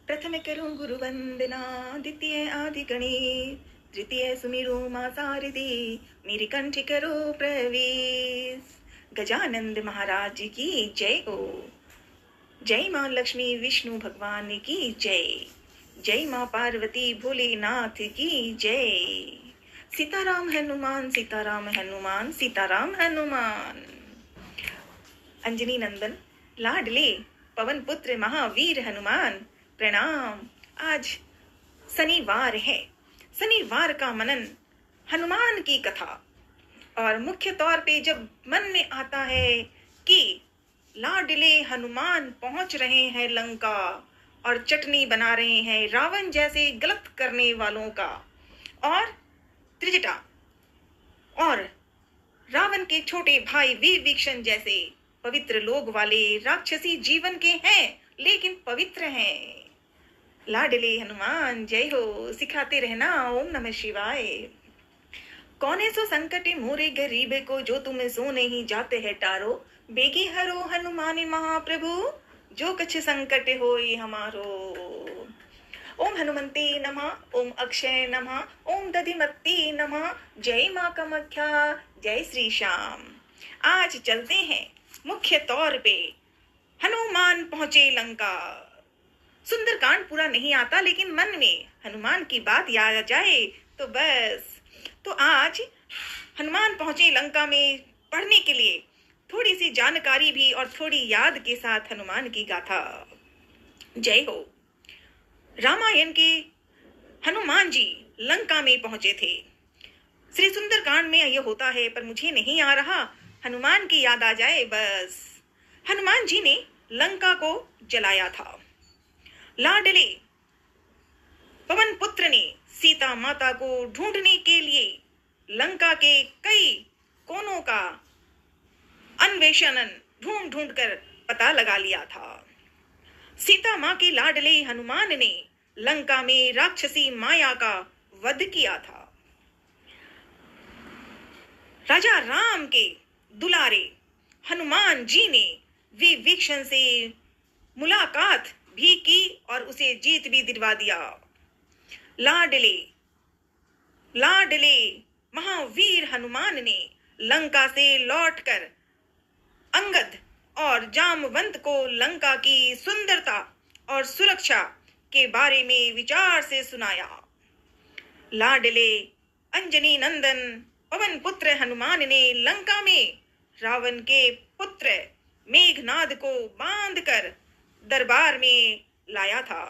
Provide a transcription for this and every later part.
प्रथम करूं गुरु वंदना, द्वितीय आदि गणित, तृतीय सुमिरो मां सारदी, मेरी कंठ करो प्रवेश। गजानंद महाराज की जय हो। जय मां लक्ष्मी विष्णु भगवान की जय। जय मां पार्वती भोलेनाथ की जय। सीताराम हनुमान, सीताराम हनुमान, सीताराम हनुमान। अंजनी नंदन लाडले पवन पुत्र महावीर हनुमान प्रणाम। आज शनिवार है। शनिवार का मनन हनुमान की कथा। और मुख्य तौर पे जब मन में आता है कि लाडले हनुमान पहुंच रहे हैं लंका और चटनी बना रहे हैं रावण जैसे गलत करने वालों का, और त्रिजटा और रावण के छोटे भाई विभीषण जैसे पवित्र लोग वाले राक्षसी जीवन के हैं लेकिन पवित्र हैं। लाडले हनुमान जय हो। सिखाते रहना ओम नमः शिवाय। कौने सो संकट मोरे गरीब को, जो तुम सो नहीं जाते है टारो। बेगी हरो हनुमान महाप्रभु, जो कछ संकट होई हमारो। ओम हनुमते नमः, ओम अक्षय नमः, ओम दधिमत्ते नमः। जय मां कामाख्या, जय श्री श्याम। आज चलते हैं मुख्य तौर पे हनुमान पहुंचे लंका। सुंदरकांड पूरा नहीं आता लेकिन मन में हनुमान की बात याद आ जाए तो बस। तो आज हनुमान पहुंचे लंका में पढ़ने के लिए थोड़ी सी जानकारी भी और थोड़ी याद के साथ हनुमान की गाथा। जय हो। रामायण के हनुमान जी लंका में पहुंचे थे। श्री सुंदरकांड में यह होता है पर मुझे नहीं आ रहा, हनुमान की याद आ जाए बस। हनुमान जी ने लंका को जलाया था। लाडले पवन पुत्र ने सीता माता को ढूंढने के लिए लंका के कई कोनों का अन्वेषण ढूंढ ढूंढ कर पता लगा लिया था। सीता मां के लाडले हनुमान ने लंका में राक्षसी माया का वध किया था। राजा राम के दुलारे हनुमान जी ने विभीषण से मुलाकात भी की और उसे जीत भी दिलवा दिया। लाडले लाडले महावीर हनुमान ने लंका से लौटकर अंगद और जामवंत को लंका की सुंदरता और सुरक्षा के बारे में विचार से सुनाया। लाडले अंजनी नंदन पवन पुत्र हनुमान ने लंका में रावण के पुत्र मेघनाद को बांधकर दरबार में लाया था।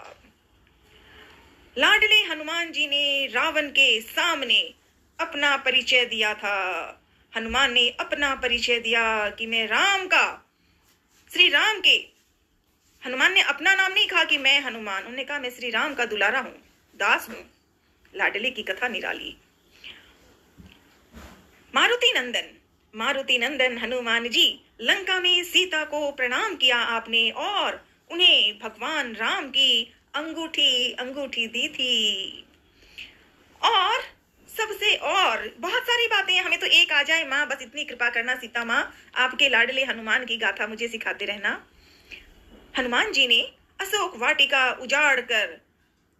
लाडले हनुमान जी ने रावण के सामने अपना परिचय दिया था। हनुमान ने अपना परिचय दिया कि मैं राम का, श्री राम के। हनुमान ने अपना नाम नहीं कहा कि मैं हनुमान, उन्होंने कहा मैं श्री राम का दुलारा हूं, दास हूं। लाडले की कथा निराली। मारुति नंदन हनुमान जी लंका में सीता को प्रणाम किया आपने और उन्हें भगवान राम की अंगूठी दी थी। और सबसे और बहुत सारी बातें हमें तो एक आ जाए माँ, बस इतनी कृपा करना सीता माँ, आपके लाडले हनुमान की गाथा मुझे सिखाते रहना। हनुमान जी ने अशोक वाटिका उजाड़ कर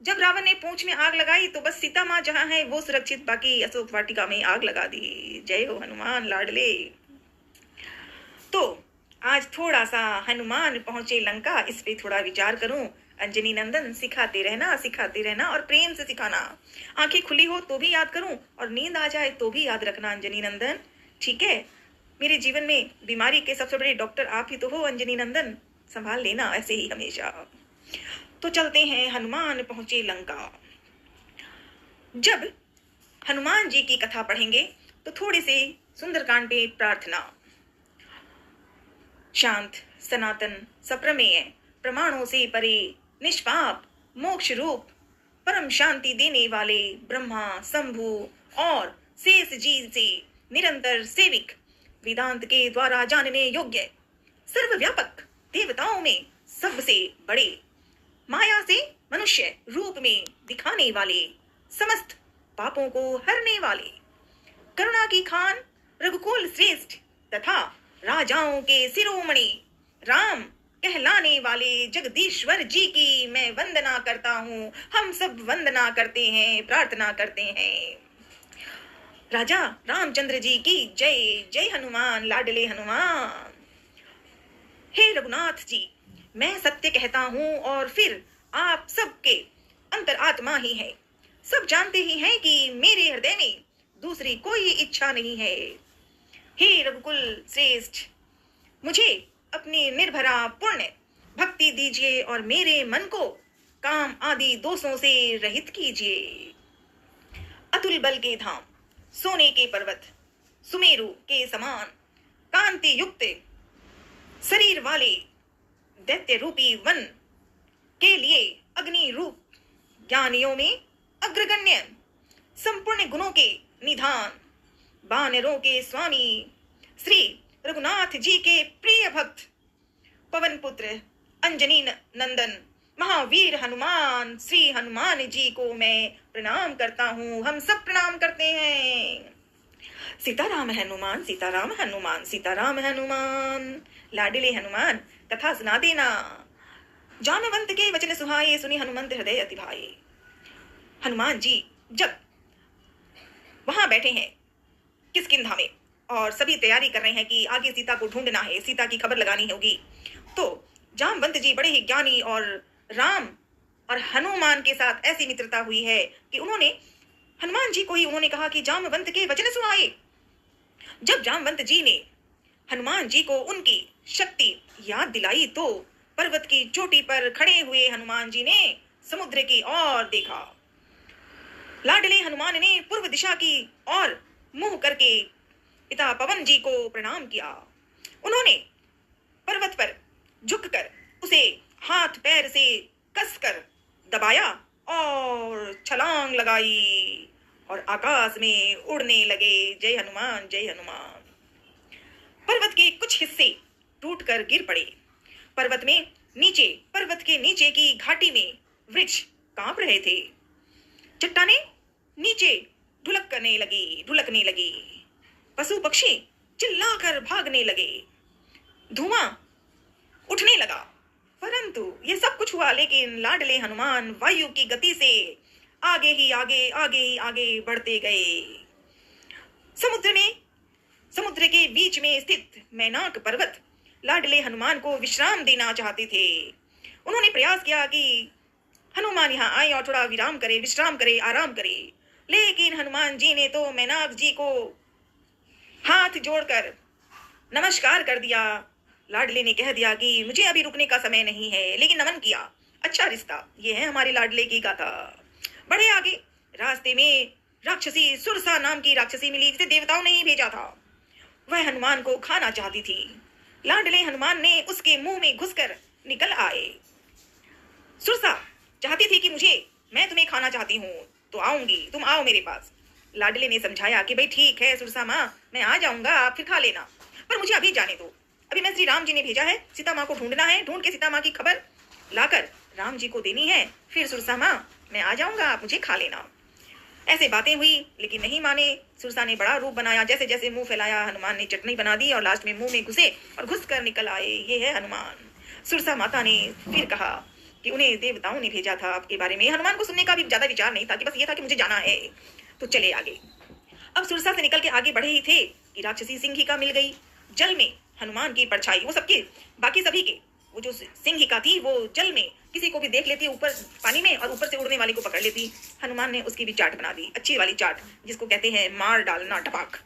जब रावण ने पूंछ में आग लगाई तो बस सीता माँ जहां है वो सुरक्षित, बाकी अशोक वाटिका में आग लगा दी। जय हो हनुमान लाडले। तो आज थोड़ा सा हनुमान पहुंचे लंका, इस पे थोड़ा विचार करूं। अंजनी नंदन सिखाते रहना और प्रेम से सिखाना। आंखें खुली हो तो भी याद करूं और नींद आ जाए तो भी याद रखना अंजनी नंदन, ठीक है। मेरे जीवन में बीमारी के सबसे बड़े डॉक्टर आप ही तो हो अंजनी नंदन, संभाल लेना ऐसे ही हमेशा। तो चलते हैं, हनुमान पहुंचे लंका। जब हनुमान जी की कथा पढ़ेंगे तो थोड़ी सी सुंदरकांड पे प्रार्थना। शांत सनातन सप्रमेय प्रमाणों से परे निष्पाप मोक्ष रूप परम शांति देने वाले ब्रह्मा शंभु और शेष जी से निरंतर सेविक, वेदांत के द्वारा जानने योग्य, सर्वव्यापक, देवताओं में सबसे बड़े, माया से मनुष्य रूप में दिखाने वाले, समस्त पापों को हरने वाले, करुणा की खान, रघुकुल श्रेष्ठ तथा राजाओं के शिरोमणि राम कहलाने वाले जगदीश्वर जी की मैं वंदना करता हूँ। हम सब वंदना करते हैं, प्रार्थना करते हैं। राजा रामचंद्र जी की जय। जय हनुमान, लाडले हनुमान। हे रघुनाथ जी, मैं सत्य कहता हूँ और फिर आप सबके अंतरात्मा ही है। सब जानते ही हैं कि मेरे हृदय में दूसरी कोई इच्छा नहीं है। हे रघुकुल श्रेष्ठ, मुझे अपनी निर्भरा पुण्य भक्ति दीजिए और मेरे मन को काम आदि दोषों से रहित कीजिए। अतुल बल के धाम, सोने के पर्वत, सुमेरु के समान कांति युक्त शरीर वाले दैत्य रूपी वन के लिए अग्नि रूप ज्ञानियों में अग्रगण्य, संपूर्ण गुणों के निधान, बानरों के स्वामी श्री रघुनाथ जी के प्रिय भक्त, पवन पुत्र अंजनी नंदन महावीर हनुमान श्री हनुमान जी को मैं प्रणाम करता हूँ। हम सब प्रणाम करते हैं। सीताराम हनुमान, सीताराम हनुमान, सीताराम हनुमान। लाडले हनुमान, कथा सुना देना। जामवंत के वचन सुहाए, सुनी हनुमंत हृदय अति भाए। हनुमान जी जब वहां बैठे हैं किष्किंधा में और सभी तैयारी कर रहे हैं कि आगे सीता को ढूंढना है, सीता की खबर लगानी होगी, तो जामवंत जी बड़े ही ज्ञानी और राम और हनुमान के साथ ऐसी मित्रता हुई है कि उन्होंने हनुमान जी को ही उन्होंने कहा कि जामवंत के वचन सुनाए। जब जामवंत जी ने हनुमान जी को उनकी शक्ति याद दिलाई तो पर्वत की चोटी पर खड़े हुए हनुमान जी ने समुद्र की ओर देखा। लाडले हनुमान ने पूर्व दिशा की ओर मुंह करके पिता पवन जी को प्रणाम किया। उन्होंने पर्वत पर झुककर उसे हाथ पैर से कसकर दबाया और छलांग लगाई और आकाश में उड़ने लगे। जय हनुमान, जय हनुमान। पर्वत के कुछ हिस्से टूटकर गिर पड़े। पर्वत के नीचे की घाटी में वृक्ष कांप रहे थे। चट्टानें नीचे ढुलकने लगी। पशु पक्षी चिल्लाकर भागने लगे। धुआं उठने लगा। परंतु ये सब कुछ हुआ, लेकिन लाडले हनुमान वायु की गति से आगे ही आगे बढ़ते गए। समुद्र के बीच में स्थित मैनाक पर्वत लाडले हनुमान को विश्राम देना चाहते थे। उन्होंने प्रयास किया कि हनुमान यहाँ आए और थोड़ा विराम करे, विश्राम करे, आराम करे, लेकिन हनुमान जी ने तो मैनाक जी को हाथ जोड़कर नमस्कार कर दिया। लाडले ने कह दिया कि मुझे अभी रुकने का समय नहीं है, लेकिन नमन किया। अच्छा रिश्ता, ये है हमारे लाडले की गाथा। बढ़े आगे। रास्ते में राक्षसी सुरसा नाम की राक्षसी मिली, जिसे देवताओं ने ही भेजा था। वह हनुमान को खाना चाहती थी। लाडले हनुमान ने उसके मुंह में घुसकर निकल आए। सुरसा चाहती थी कि मैं तुम्हें खाना चाहती हूँ तो आऊंगी, तुम आओ मेरे पास। लाडले ने समझाया कि भाई ठीक है सुरसा माँ, मैं आ जाऊंगा, आप फिर खा लेना, पर मुझे अभी जाने दो। अभी मैं श्री राम जी ने भेजा है, सीता माँ को ढूंढना है, ढूंढ के सीता माँ की खबर लाकर राम जी को देनी है, फिर सुरसा माँ मैं आ जाऊंगा, आप मुझे खा लेना। ऐसे बातें हुई, लेकिन नहीं माने। सुरसा ने बड़ा रूप बनाया, जैसे जैसे मुंह फैलाया हनुमान ने चटनी बना दी और लास्ट में मुंह में घुसे और घुस कर निकल आए। ये है हनुमान। सुरसा माता ने फिर कहा कि उन्हें देवताओं ने भेजा था आपके बारे में। हनुमान को सुनने का भी ज्यादा विचार नहीं था, कि बस ये था कि मुझे जाना है, तो चले आगे। अब सुरसा से निकल के आगे बढ़े ही थे कि राक्षसी सिंहिका मिल गई। जल में हनुमान की परछाई, वो सबके बाकी सभी के, वो जो सिंहिका थी वो जल में किसी को भी देख लेती, ऊपर पानी में, और ऊपर से उड़ने वाले को पकड़ लेती। हनुमान ने उसकी भी चाट बना दी, अच्छी वाली चाट, जिसको कहते हैं मार डालना, टपाक।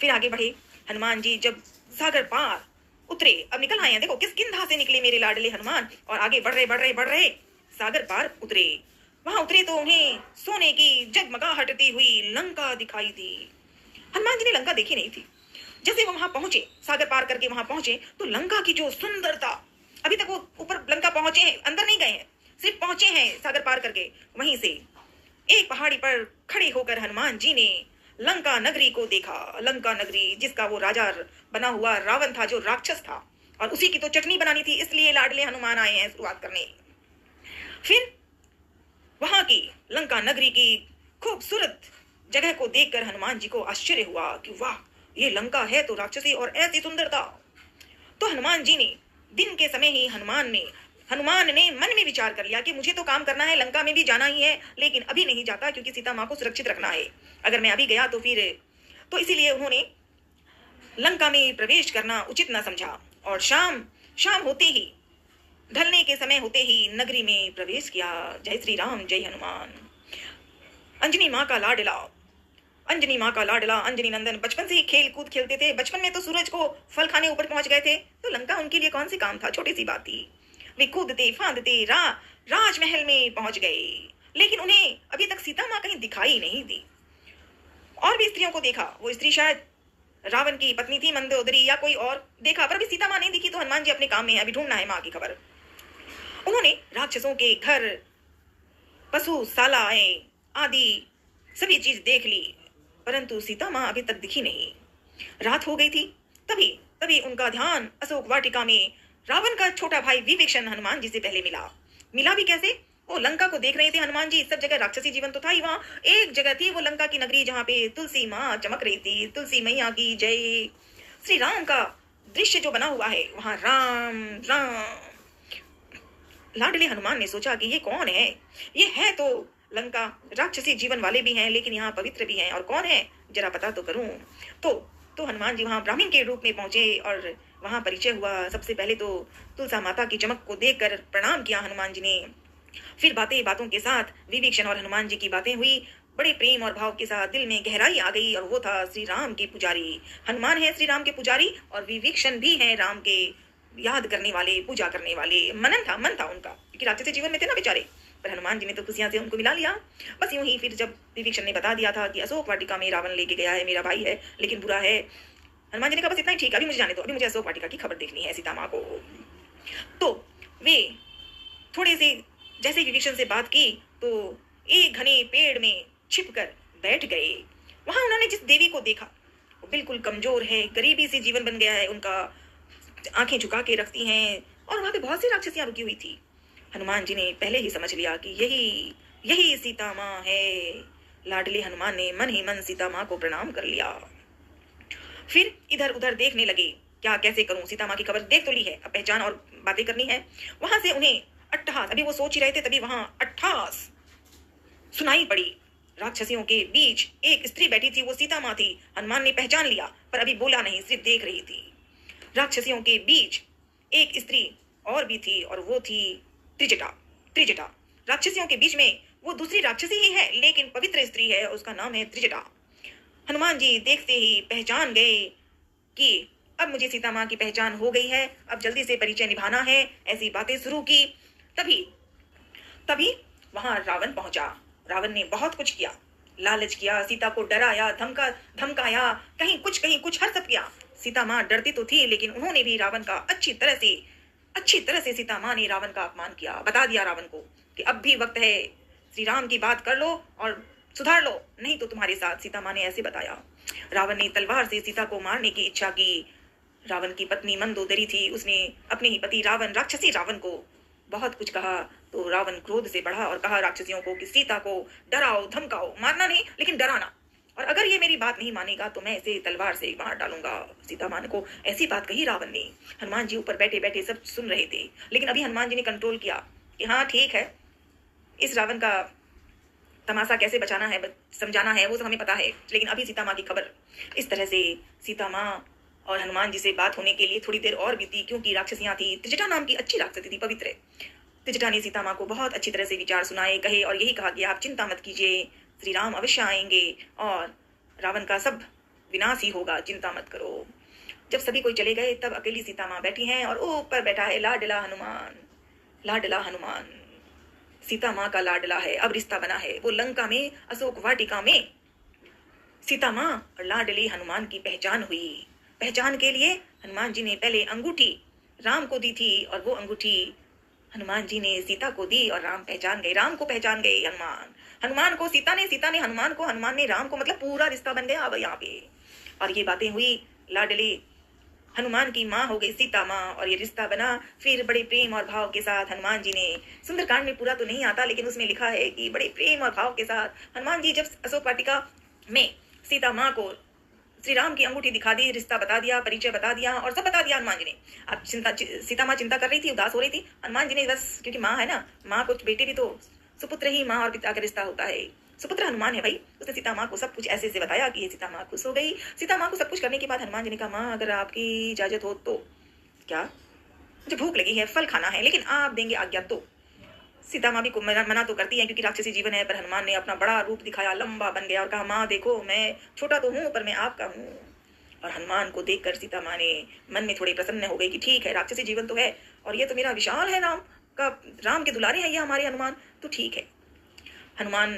फिर आगे बढ़े हनुमान जी। जब सागर पार उतरे, अब निकल आए हैं, देखो किष्किंधा से निकले मेरे लाडले हनुमान और आगे बढ़ रहे सागर पार उतरे। वहां उतरे तो उन्हें सोने की जगमगाहटती हुई लंका दिखाई दी। हनुमान जी ने लंका देखी नहीं थी। जैसे वो वहां पहुंचे, सागर पार करके वहां पहुंचे, तो लंका की जो सुंदरता, अभी तक वो ऊपर लंका पहुंचे हैं, अंदर नहीं गए हैं, सिर्फ पहुंचे हैं सागर पार करके। वहीं से एक पहाड़ी पर खड़े होकर हनुमान जी ने लंका नगरी को देखा। लंका नगरी, जिसका वो राजा बना हुआ रावण था, जो राक्षस था, और उसी की तो चटनी बनानी थी, इसलिए लाडले हनुमान आए हैं शुरुआत करने। फिर वहां की लंका नगरी की खूबसूरत जगह को देखकर हनुमान जी को आश्चर्य हुआ कि वाह, ये लंका है तो राक्षसी और ऐसी सुंदरता। तो हनुमान जी ने दिन के समय ही हनुमान ने मन में विचार कर लिया कि मुझे तो काम करना है, लंका में भी जाना ही है, लेकिन अभी नहीं जाता क्योंकि सीता माँ को सुरक्षित रखना है। अगर मैं अभी गया तो इसीलिए उन्होंने लंका में प्रवेश करना उचित न समझा और शाम होते ही, ढलने के समय होते ही नगरी में प्रवेश किया। जय श्री राम, जय हनुमान। अंजनी माँ का लाडला, अंजनी नंदन बचपन से ही खेल कूद खेलते थे। बचपन में तो सूरज को फल खाने ऊपर पहुंच गए थे, तो लंका उनके लिए कौन सी काम था, छोटी सी बात थी। वे कूदते फांदते राजमहल में पहुंच गए, लेकिन उन्हें अभी तक सीता माँ कहीं दिखाई नहीं दी। और भी स्त्रियों को देखा, वो स्त्री शायद रावण की पत्नी थी, मंदोदरी या कोई और देखा, पर अभी सीता माँ नहीं दिखी। तो हनुमान जी अपने काम में, अभी ढूंढना है माँ की खबर। उन्होंने राक्षसों के घर, पशुशालाएं आदि सभी चीज देख ली, परंतु सीता माँ अभी तक दिखी नहीं। रात हो गई थी। तभी उनका ध्यान अशोक वाटिका में रावण का छोटा भाई विभीषण हनुमान जी से पहले मिला भी कैसे? वो लंका को देख रहे थे हनुमान जी। सब जगह राक्षसी जीवन तो था ही, वहां एक जगह थी वो लंका की नगरी जहाँ पे तुलसी माँ चमक रही थी। तुलसी मैया की जय। श्री राम का दृश्य जो बना हुआ है वहां राम राम। लाडले हनुमान ने सोचा कि ये कौन है? ये है तो लंका, राक्षसी जीवन वाले भी हैं लेकिन यहाँ पवित्र भी हैं, और कौन है जरा पता तो करूं। तो हनुमान जी वहां ब्राह्मण के रूप में पहुंचे और वहां परिचय हुआ। सबसे पहले तो तुलसा माता की चमक को देखकर प्रणाम किया हनुमान जी ने। फिर बातों के साथ विभीषण और हनुमान जी की बातें हुई। बड़े प्रेम और भाव के साथ दिल में गहराई आ गई, और वो था श्री राम के पुजारी। हनुमान है श्री राम के पुजारी और विभीषण भी है राम के याद करने वाले, पूजा करने वाले। मन था उनका, क्योंकि राक्षसी जीवन में थे ना बेचारे। पर हनुमान जी ने तो खुशियां से उनको मिला लिया। बस यूं ही फिर जब विभीषण ने बता दिया था कि अशोक वाटिका में रावण लेके गया है, मेरा भाई है लेकिन बुरा है, हनुमान जी ने कहा बस इतना ही ठीक है, अभी मुझे जाने दो, अभी मुझे अशोक वाटिका की खबर देखनी है सीता माँ को। तो वे थोड़े से जैसे विभीषण से बात की तो एक घने पेड़ में छिपकर बैठ गए। वहां उन्होंने जिस देवी को देखा वो बिल्कुल कमजोर है, गरीबी से जीवन बन गया है उनका, आंखें झुका के रखती हैं, और वहां पे बहुत सी राक्षसियां रुकी हुई थी। हनुमान जी ने पहले ही समझ लिया कि यही सीता माँ है। लाडले हनुमान ने मन ही मन सीता माँ को प्रणाम कर लिया। फिर इधर उधर देखने लगे, क्या कैसे करूं, सीता माँ की खबर देख तो ली है, अब पहचान और बातें करनी है। वहां से उन्हें अट्टहास, अभी वो सोच ही रहे थे तभी वहां अट्टहास सुनाई पड़ी। राक्षसियों के बीच एक स्त्री बैठी थी, वो सीता माँ थी। हनुमान ने पहचान लिया पर अभी बोला नहीं, सिर्फ देख रही थी। राक्षसियों के बीच एक स्त्री और भी थी और वो थी त्रिजटा। राक्षसियों के बीच में वो दूसरी राक्षसी ही है लेकिन पवित्र स्त्री है, उसका नाम है त्रिजटा। हनुमान जी देखते ही पहचान गए कि अब मुझे सीता माँ की पहचान हो गई है, अब जल्दी से परिचय निभाना है। ऐसी बातें शुरू की। तभी वहां रावण पहुंचा। रावण ने बहुत कुछ किया, लालच किया, सीता को डराया, धमकाया, कहीं कुछ हर सब किया। सीता माँ डरती तो थी लेकिन उन्होंने भी रावण का अच्छी तरह से सीता माँ ने रावण का अपमान किया। बता दिया रावण को कि अब भी वक्त है, श्री राम की बात कर लो और सुधार लो, नहीं तो तुम्हारे साथ। सीता माँ ने ऐसे बताया। रावण ने तलवार से सीता को मारने की इच्छा की। रावण की पत्नी मंदोदरी थी, उसने अपने ही पति राक्षसी रावण को बहुत कुछ कहा। तो रावण क्रोध से बढ़ा और कहा राक्षसियों को कि सीता को डराओ, धमकाओ, मारना नहीं लेकिन डराना, और अगर ये मेरी बात नहीं मानेगा तो मैं इसे तलवार से मार डालूंगा। सीता माँ को ऐसी बात कही रावण ने। हनुमान जी ऊपर बैठे बैठे सब सुन रहे थे, लेकिन अभी हनुमान जी ने कंट्रोल किया कि हाँ ठीक है, इस रावण का तमाशा कैसे बचाना है, समझाना है, वो सब हमें पता है, लेकिन अभी सीता माँ की खबर। इस तरह से सीता माँ और हनुमान जी से बात होने के लिए थोड़ी देर और बीती, क्योंकि राक्षसियां थी। त्रिजटा नाम की अच्छी राक्षसी थी, पवित्र। त्रिजटा ने सीता माँ को बहुत अच्छी तरह से विचार सुनाए, कहे और यही कहा कि आप चिंता मत कीजिए, श्री राम अवश्य आएंगे और रावण का सब विनाश ही होगा, चिंता मत करो। जब सभी कोई चले गए तब अकेली सीता माँ बैठी हैं और ऊपर बैठा है लाडला हनुमान। सीता माँ का लाडला है, अब रिश्ता बना है। वो लंका में अशोक वाटिका में सीता माँ और लाडली हनुमान की पहचान हुई। पहचान के लिए हनुमान जी ने पहले अंगूठी राम को दी थी और वो अंगूठी हनुमान जी ने सीता को दी और राम को पहचान गए। हनुमान को सीता ने हनुमान को, हनुमान ने राम को, मतलब पूरा रिश्ता बन गया अब यहाँ पे। और ये बातें हुई, लाडली हनुमान की माँ हो गई सीता माँ और ये रिश्ता बना। फिर बड़े प्रेम और भाव के साथ हनुमान जी ने, सुंदरकांड में पूरा तो नहीं आता लेकिन उसमें लिखा है कि बड़े प्रेम और भाव के साथ हनुमान जी जब अशोक वाटिका में सीता माँ को श्री राम की अंगूठी दिखा दी, रिश्ता बता दिया, परिचय बता दिया और सब बता दिया हनुमान जी ने। अब सीता माँ चिंता कर रही थी, उदास हो रही थी। हनुमान जी ने बस, क्योंकि माँ है ना, माँ को बेटे भी तो सुपुत्र ही माँ और पिता का रिश्ता होता है। सुपुत्र हनुमान है भाई। उसने सीता माँ को सब कुछ ऐसे से बताया कि ये सीता माँ खुश हो गई। सीता माँ को सब कुछ करने के बाद हनुमान जी ने कहा, माँ अगर आपकी इजाजत हो तो, क्या, मुझे भूख लगी है, फल खाना है, लेकिन आप देंगे आज्ञा तो। सीता माँ भी को मना तो करती है क्योंकि राक्षसी जीवन है, पर हनुमान ने अपना बड़ा रूप दिखाया, लंबा बन गया और कहा, माँ देखो मैं छोटा तो हूँ पर मैं आपका हूँ। और हनुमान को देखकर सीता माँ ने मन में थोड़ी प्रसन्न हो गई कि ठीक है, राक्षसी जीवन तो है और ये तो मेरा विशाल है, राम के दुलारे हैं ये हमारे हनुमान, तो ठीक है। हनुमान,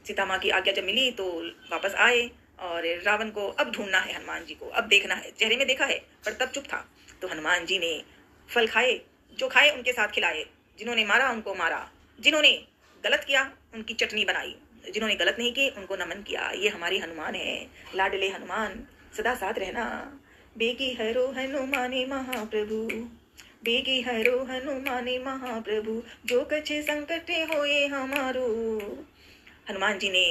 सीता माँ की आज्ञा जब मिली तो वापस आए और रावण को अब ढूंढना है, हनुमान जी को अब देखना है। चेहरे में देखा है पर तब चुप था। तो हनुमान जी ने फल खाए, जो खाए उनके साथ खिलाए, जिन्होंने मारा उनको मारा, जिन्होंने गलत किया उनकी चटनी बनाई, जिन्होंने गलत नहीं की उनको नमन किया। ये हमारे हनुमान है, लाडले हनुमान, सदा साथ रहना। बेगी हरो हनुमाने महाप्रभु, बेगी हरो हनुमाने महाप्रभु, जो कछे संकटे होए हमारो। हनुमान जी ने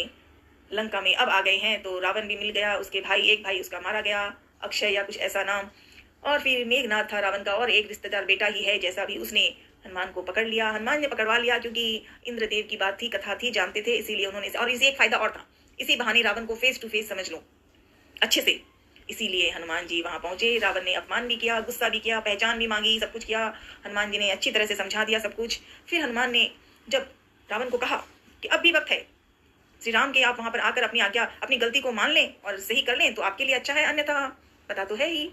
लंका में अब आ गए हैं तो रावण भी मिल गया, उसके भाई, एक भाई उसका मारा गया, अक्षय या कुछ ऐसा नाम, और फिर मेघनाथ था रावण का और एक रिश्तेदार बेटा ही है जैसा भी, उसने हनुमान को पकड़ लिया। हनुमान ने पकड़वा लिया क्योंकि इंद्रदेव की बात थी, कथा थी, जानते थे, इसीलिए उन्होंने, और इसे एक फायदा और था, इसी बहाने रावण को फेस टू फेस समझ लो अच्छे से, इसीलिए हनुमान जी वहां पहुंचे। रावण ने अपमान भी किया, गुस्सा भी किया, पहचान भी मांगी, सब कुछ किया। हनुमान जी ने अच्छी तरह से समझा दिया सब कुछ। फिर हनुमान ने जब रावण को कहा कि अब भी वक्त है श्री राम के, आप वहां पर आकर अपनी आज्ञा, अपनी गलती को मान लें और सही कर लें तो आपके लिए अच्छा है, अन्यथा पता तो है ही।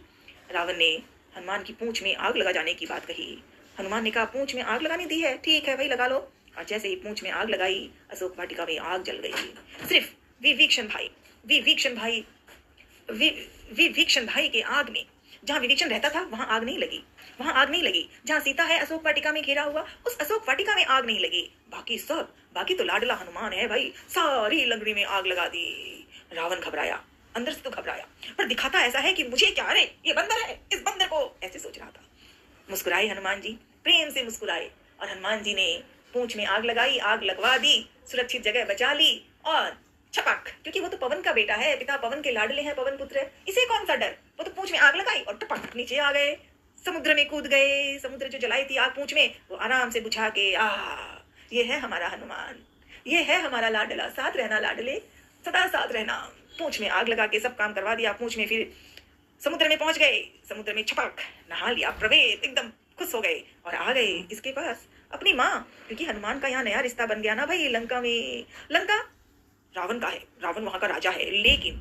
रावण ने हनुमान की पूंछ में आग लगा जाने की बात कही। हनुमान ने कहा, पूंछ में आग लगानी दी है, ठीक है भाई लगा लो। और जैसे ही पूंछ में आग लगाई, अशोक वाटिका में आग जल गई। सिर्फ विभीषण भाई के आग में, जहाँ विभीषण रहता था वहां आग नहीं लगी, वहां आग नहीं लगी। जहाँ सीता है अशोक वाटिका में घेरा हुआ, उस अशोक वाटिका में आग नहीं लगी। बाकी तो लाडला हनुमान है भाई, सारी लंगड़ी में आग लगा दी। रावण घबराया, अंदर से तो घबराया, पर दिखाता ऐसा है कि मुझे क्या, अरे ये बंदर है, इस बंदर को, ऐसे सोच रहा था। मुस्कुराए हनुमान जी, प्रेम से मुस्कुराए, और हनुमान जी ने पूंछ में आग लगाई, आग लगवा दी, सुरक्षित जगह बचा ली और छपक, क्योंकि वो तो पवन का बेटा है, पिता पवन के लाडले हैं, पवन पुत्र है, इसे कौन सा डर। वो तो पूंछ में आग लगाई और टपक नीचे आ गए, समुद्र में कूद गए। समुद्र जो जलाई थी आग पूंछ में, वो आराम से बुझा के, ये है हमारा हनुमान, ये है हमारा लाडला, साथ रहना लाडले, सदा साथ रहना। पूंछ में आग लगा के सब काम करवा दिया। पूंछ में फिर समुद्र में पहुंच गए, समुद्र में छपक नहा लिया, प्रवेश, एकदम खुश हो गए और आ गए इसके पास अपनी माँ, क्योंकि हनुमान का यहाँ नया रिश्ता बन गया ना भाई। लंका में, लंका रावण का है, रावण वहां का राजा है, लेकिन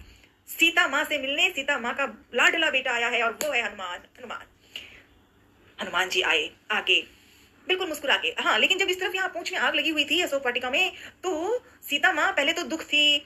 सीता माँ से मिलने सीता माँ का लाडला बेटा आया है और वो है हनुमान। हनुमान जी आए, आके बिल्कुल मुस्कुरा के, हाँ, लेकिन जब इस तरफ यहाँ पूंछ में आग लगी हुई थी अशोक वाटिका में, तो सीता माँ पहले तो दुख थी,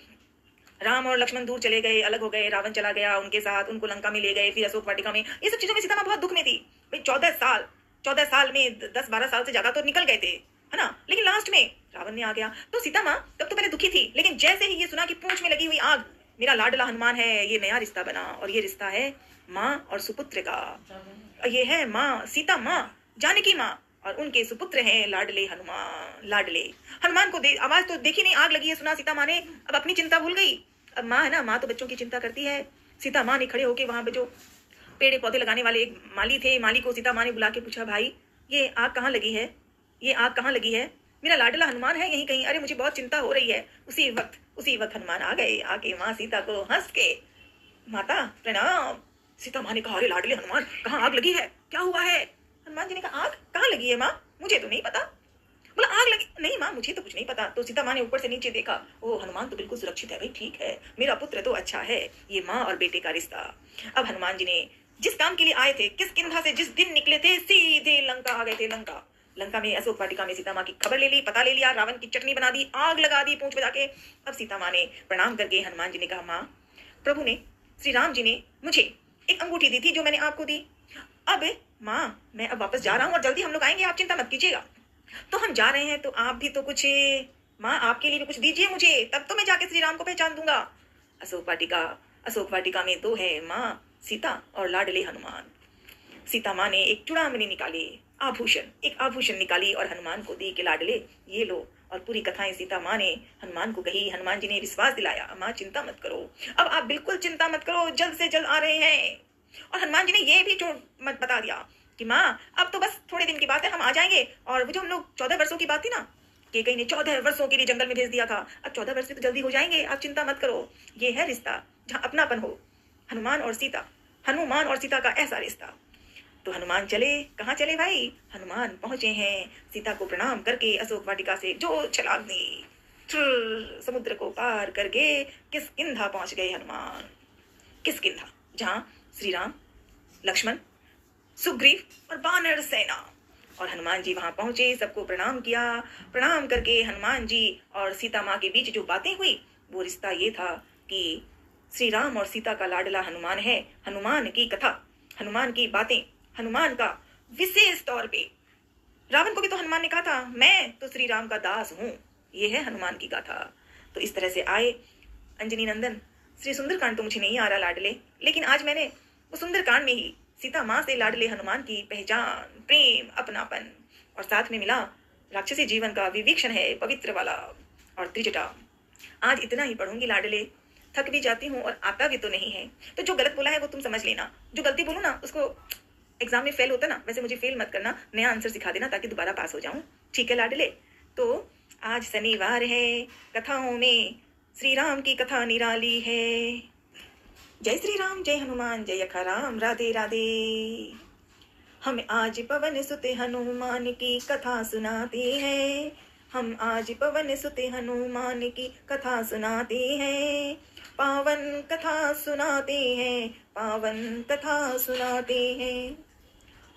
राम और लक्ष्मण दूर चले गए, अलग हो गए, रावण चला गया उनके साथ, उनको लंका में ले गए, फिर अशोक वाटिका में, ये सब चीजों में सीता माँ बहुत दुख में थी भाई। 14 साल में 10-12 साल से ज्यादा तो निकल गए थे, है ना, लेकिन लास्ट में रावण ने आ गया। तो सीता माँ तब तो पहले दुखी थी, लेकिन जैसे ही ये सुना कि पूंछ में लगी हुई आग, मेरा लाडला हनुमान है, ये नया रिश्ता बना, और ये रिश्ता है माँ और सुपुत्र का। ये है माँ, सीता माँ, जानकी माँ, और उनके सुपुत्र हैं लाडले हनुमान। लाडले हनुमान को आवाज तो देखी नहीं, आग लगी है, सुना सीता माँ ने, अब अपनी चिंता भूल गई। अब माँ है ना, माँ तो बच्चों की चिंता करती है। सीता माँ ने खड़े होके वहां पे जो पेड़ पौधे लगाने वाले एक माली थे, माली को सीता माँ ने बुला के पूछा, भाई ये आग कहाँ लगी है, ये आग कहाँ लगी है, मेरा लाडला हनुमान है यहीं कहीं, अरे मुझे बहुत चिंता हो रही है। उसी वक्त हनुमान आ गए, आके माँ सीता को हंस के, माता प्रणाम। सीता माँ ने कहा, अरे लाडले हनुमान, कहाँ आग लगी है, क्या हुआ है। हनुमान जी ने कहा, आग कहाँ लगी है माँ, मुझे तो नहीं पता। बोला, आग लगी नहीं माँ, मुझे तो कुछ नहीं पता। तो सीता माँ ने ऊपर से नीचे देखा, ओ हनुमान तो बिल्कुल सुरक्षित है भाई, ठीक है, मेरा पुत्र तो अच्छा है, ये माँ और बेटे का रिश्ता। अब हनुमान जी ने जिस काम के लिए आए थे, किस किंधा से जिस दिन निकले थे, सीधे लंका आ गए थे। लंका में अशोक वाटिका में सीता माँ की खबर ले ली, पता ले लिया, रावण की चटनी बना दी, आग लगा दी पूंछ बजा के। अब सीता माँ ने प्रणाम करके हनुमान जी ने कहा, माँ, प्रभु ने, श्री राम जी ने मुझे एक अंगूठी दी थी जो मैंने आपको दी। अब माँ, मैं अब वापस जा रहा हूँ और जल्दी हम लोग आएंगे, आप चिंता मत कीजिएगा। तो हम जा रहे हैं तो आप भी तो कुछ, माँ आपके लिए भी कुछ दीजिए मुझे, तब तो मैं जाके श्री राम को पहचान दूंगा। अशोक वाटिका में दो है, माँ सीता और लाडले हनुमान। सीता माँ ने एक चूड़ामणि निकाली, एक आभूषण निकाली और हनुमान को दी कि लाडले ये लो। और पूरी कथाएं सीता माँ ने हनुमान को कही। हनुमान जी ने विश्वास दिलाया, माँ चिंता मत करो, अब आप बिल्कुल चिंता मत करो, जल्द से जल्द आ रहे हैं। और हनुमान जी ने ये भी मत बता दिया कि माँ अब तो बस थोड़े दिन की बात है, हम आ जाएंगे। और वो जो हम लोग 14 वर्षों की बात थी ना, कि कहीं ने 14 वर्षों के लिए जंगल में भेज दिया था, अब 14 वर्ष तो जल्दी हो जाएंगे, आप चिंता मत करो। ये है रिश्ता जहाँ अपनापन हो, हनुमान और सीता का ऐसा रिश्ता। तो हनुमान चले, कहाँ चले भाई? हनुमान पहुंचे हैं सीता को प्रणाम करके अशोक वाटिका से जो छलांग दी, समुद्र को पार करके किष्किंधा पहुंच गए हनुमान। किष्किंधा, जहाँ श्री राम, लक्ष्मण, सुग्रीव और वानर सेना। और हनुमान जी वहां पहुंचे, सबको प्रणाम किया। प्रणाम करके हनुमान जी और सीता माँ के बीच जो बातें हुई, वो रिश्ता ये था कि श्री राम और सीता का लाडला हनुमान है। हनुमान की कथा, हनुमान की बातें, हनुमान का विशेष तौर पे, रावण को भी तो हनुमान ने कहा था मैं तो श्री राम का दास हूँ। ये है हनुमान की गाथा। तो इस तरह से आए अंजनी नंदन। श्री सुंदरकांड तो मुझे नहीं आ रहा लाडले, लेकिन आज मैंने वो सुंदरकांड में ही सीता माँ से लाडले हनुमान की पहचान, प्रेम, अपनापन और साथ में मिला राक्षसी जीवन का विवीक्षण है पवित्र वाला और त्रिजटा। आज इतना ही पढ़ूंगी लाडले, थक भी जाती हूँ और आता भी तो नहीं है। तो जो गलत बोला है वो तुम समझ लेना, जो गलती बोलूँ ना उसको एग्जाम में फेल होता ना, वैसे मुझे फेल मत करना, नया आंसर सिखा देना ताकि दोबारा पास हो जाऊं। ठीक है लाडले? तो आज शनिवार है, कथाओं में श्री राम की कथा निराली है। जय श्री राम, जय हनुमान, जय अखा राम, राधे राधे। हम आज पवन सुते हनुमान की कथा सुनाते हैं, हम आज पवन सुते हनुमान की कथा सुनाते हैं, पावन कथा सुनाते हैं, पावन कथा सुनाते हैं।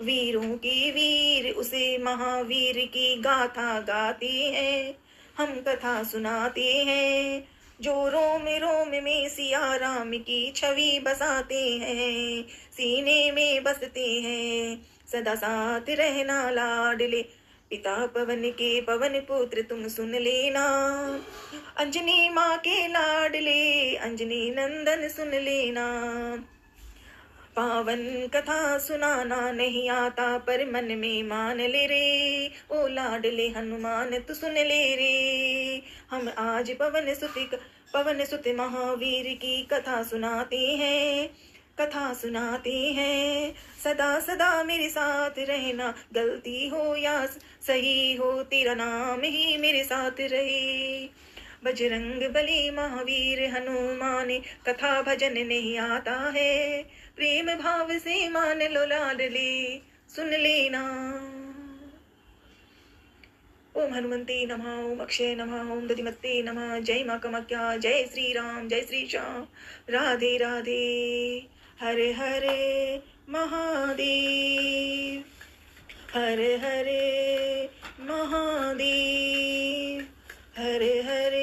वीरों की वीर उसे महावीर की गाथा गाते हैं, हम कथा सुनाते हैं, जो रोम रोम में सिया राम की छवि बसाते हैं, सीने में बसते हैं, सदा साथ रहना लाडले, पिता पवन के पवन पुत्र तुम सुन लेना, अंजनी माँ के लाडले, अंजनी नंदन सुन लेना। पावन कथा सुनाना नहीं आता पर मन में मान ले रे, ओ लाडले हनुमान तू सुन ले रे। हम आज पवन सुत महावीर की कथा सुनाते हैं, कथा सुनाते हैं, सदा सदा मेरे साथ रहना, गलती हो या सही हो तेरा नाम ही मेरे साथ रहे। बजरंग बली महावीर हनुमान, कथा भजन नहीं आता है, प्रेम भाव से मान लो लाडले, सुन लेना। ओम हनुमते नमः, ओम अक्षय नमः, ओम दधिमते नमः। जय माँ कामाख्या, जय श्री राम, जय श्री श्याम, राधे राधे। हरे हरे महादेव, हरे हरे महादेव, हरे हरे